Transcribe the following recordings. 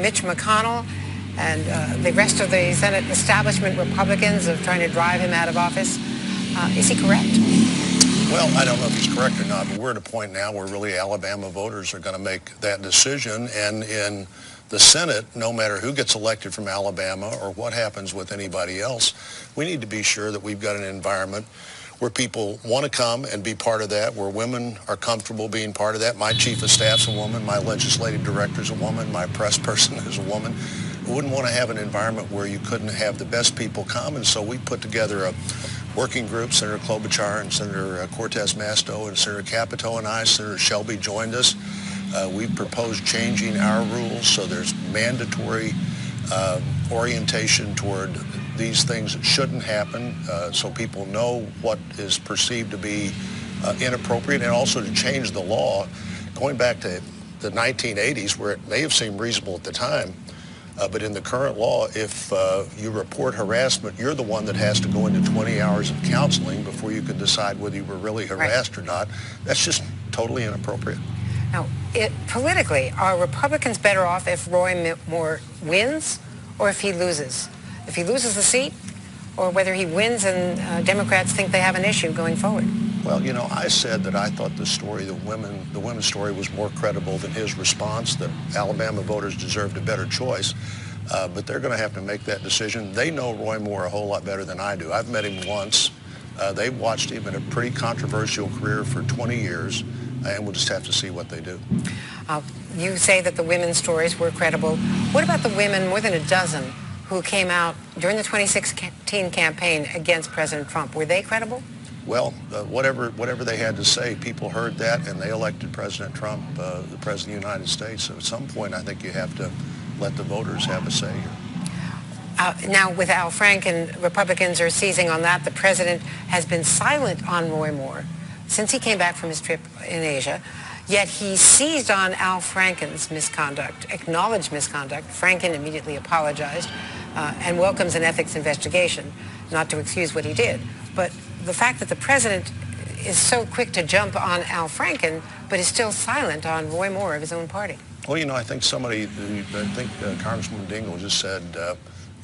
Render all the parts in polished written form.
Mitch McConnell and the rest of the Senate establishment Republicans of trying to drive him out of office. Is he correct? Well, I don't know if he's correct or not, but we're at a point now where really Alabama voters are going to make that decision. And in the Senate, no matter who gets elected from Alabama or what happens with anybody else, we need to be sure that we've got an environment where people want to come and be part of that, where women are comfortable being part of that. My chief of staff's a woman, my legislative director's a woman, my press person is a woman. We wouldn't want to have an environment where you couldn't have the best people come, and so we put together a working group. Senator Klobuchar and Senator Cortez Masto and Senator Capito and I, Senator Shelby joined us. We proposed changing our rules so there's mandatory orientation toward these things that shouldn't happen, so people know what is perceived to be inappropriate, and also to change the law going back to the 1980s, where it may have seemed reasonable at the time. But in the current law, if you report harassment, you're the one that has to go into 20 hours of counseling before you can decide whether you were really harassed or not. That's just totally inappropriate. Now, politically, are Republicans better off if Roy Moore wins or if he loses? If he loses the seat, or whether he wins and Democrats think they have an issue going forward? Well, you know, I said that I thought the story, the women's story was more credible than his response, that Alabama voters deserved a better choice. But they're going to have to make that decision. They know Roy Moore a whole lot better than I do. I've met him once. They've watched him in a pretty controversial career for 20 years, and we'll just have to see what they do. You say that the women's stories were credible. What about the women, more than a dozen, who came out during the 2016 campaign against President Trump? Were they credible? Well, whatever they had to say, people heard that, and they elected President Trump, the President of the United States. So at some point, I think you have to let the voters have a say here. Now, with Al Franken, Republicans are seizing on that. The president has been silent on Roy Moore since he came back from his trip in Asia, yet he seized on Al Franken's misconduct, acknowledged misconduct. Franken immediately apologized and welcomes an ethics investigation, not to excuse what he did. But the fact that the president is so quick to jump on Al Franken, but is still silent on Roy Moore of his own party. Well, you know, I think Congressman Dingell just said,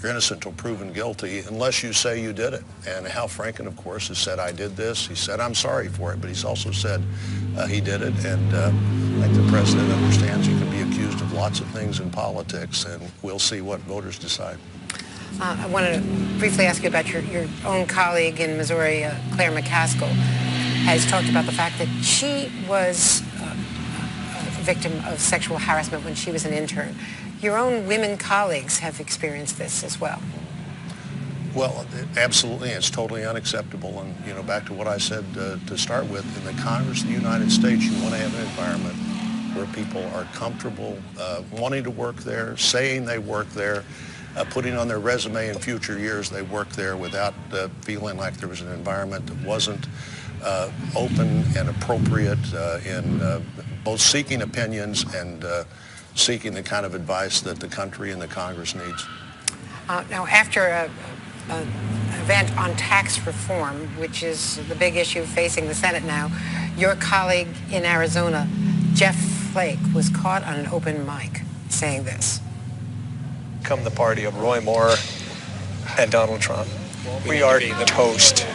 you're innocent until proven guilty unless you say you did it. And Al Franken, of course, has said, I did this. He said, I'm sorry for it, but he's also said he did it. And I think the president understands you can be accused of lots of things in politics, and we'll see what voters decide. I wanted to briefly ask you about your own colleague in Missouri, Claire McCaskill, has talked about the fact that she was a victim of sexual harassment when she was an intern. Your own women colleagues have experienced this as well. Well, absolutely. It's totally unacceptable. And, you know, back to what I said to start with, in the Congress of the United States, you want to have an environment where people are comfortable wanting to work there, saying they work there, putting on their resume in future years they worked there without feeling like there was an environment that wasn't open and appropriate in both seeking opinions and seeking the kind of advice that the country and the Congress needs. Now, after an event on tax reform, which is the big issue facing the Senate now, your colleague in Arizona, Jeff Flake, was caught on an open mic saying this. Come the party of Roy Moore and Donald Trump. We are toast.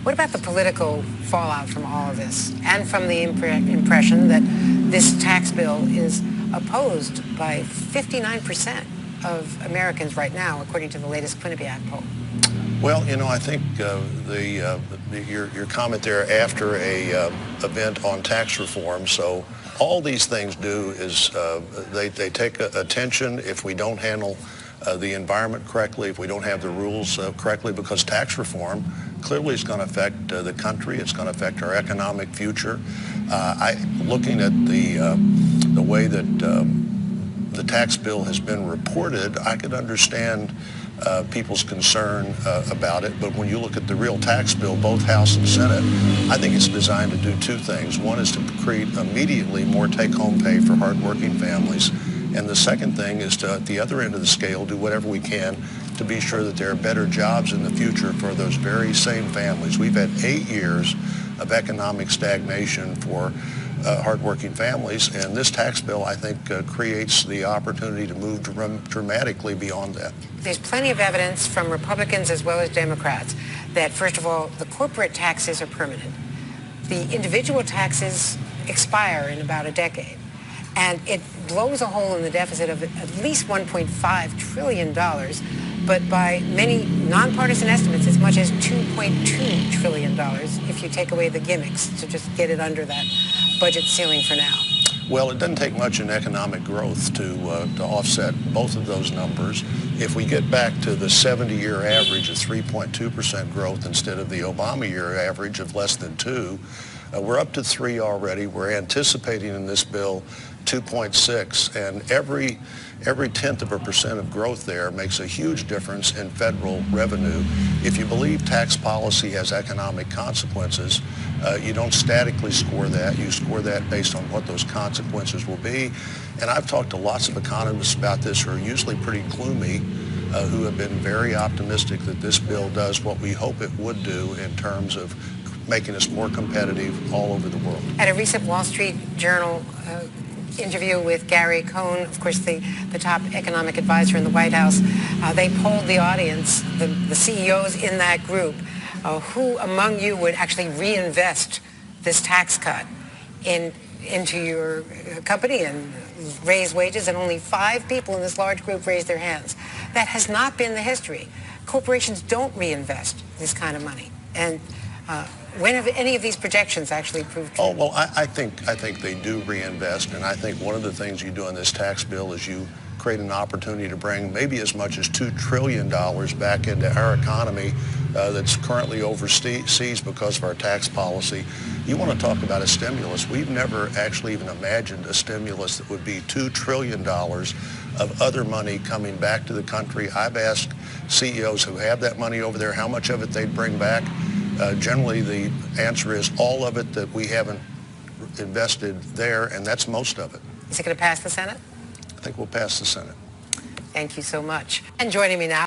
What about the political fallout from all of this and from the impression that this tax bill is opposed by 59% of Americans right now, according to the latest Quinnipiac poll? Well, you know, I think your comment there after a event on tax reform, so all these things do is they take attention if we don't handle the environment correctly, if we don't have the rules correctly, because tax reform clearly is going to affect the country. It's going to affect our economic future. Looking at the way that the tax bill has been reported, I could understand people's concern about it, but when you look at the real tax bill, both House and Senate, I think it's designed to do two things. One is to create immediately more take-home pay for hardworking families, and the second thing is to, at the other end of the scale, do whatever we can to be sure that there are better jobs in the future for those very same families. We've had 8 years of economic stagnation for hardworking families. And this tax bill, I think, creates the opportunity to move dramatically beyond that. There's plenty of evidence from Republicans as well as Democrats that, first of all, the corporate taxes are permanent. The individual taxes expire in about a decade. And it blows a hole in the deficit of at least $1.5 trillion, but by many nonpartisan estimates, as much as $2.2 trillion if you take away the gimmicks to just get it under that budget ceiling for now. Well, it doesn't take much in economic growth to offset both of those numbers. If we get back to the 70-year average of 3.2% growth instead of the Obama year average of less than 2, we're up to 3 already. We're anticipating in this bill 2.6, and every 0.1% of growth there makes a huge difference in federal revenue. If you believe tax policy has economic consequences, you don't statically score that. You score that based on what those consequences will be. And I've talked to lots of economists about this who are usually pretty gloomy, who have been very optimistic that this bill does what we hope it would do in terms of making us more competitive all over the world. At a recent Wall Street Journal interview with Gary Cohn, of course, the top economic advisor in the White House, they polled the audience, the CEOs in that group, who among you would actually reinvest this tax cut into your company and raise wages, and only 5 people in this large group raised their hands. That has not been the history. Corporations don't reinvest this kind of money. And when have any of these projections actually proved true? Oh, well, I think they do reinvest, and I think one of the things you do in this tax bill is you create an opportunity to bring maybe as much as $2 trillion back into our economy that's currently overseas because of our tax policy. You want to talk about a stimulus. We've never actually even imagined a stimulus that would be $2 trillion of other money coming back to the country. I've asked CEOs who have that money over there how much of it they'd bring back. Generally, the answer is all of it that we haven't invested there, and that's most of it. Is it going to pass the Senate? I think we'll pass the Senate. Thank you so much. And joining me now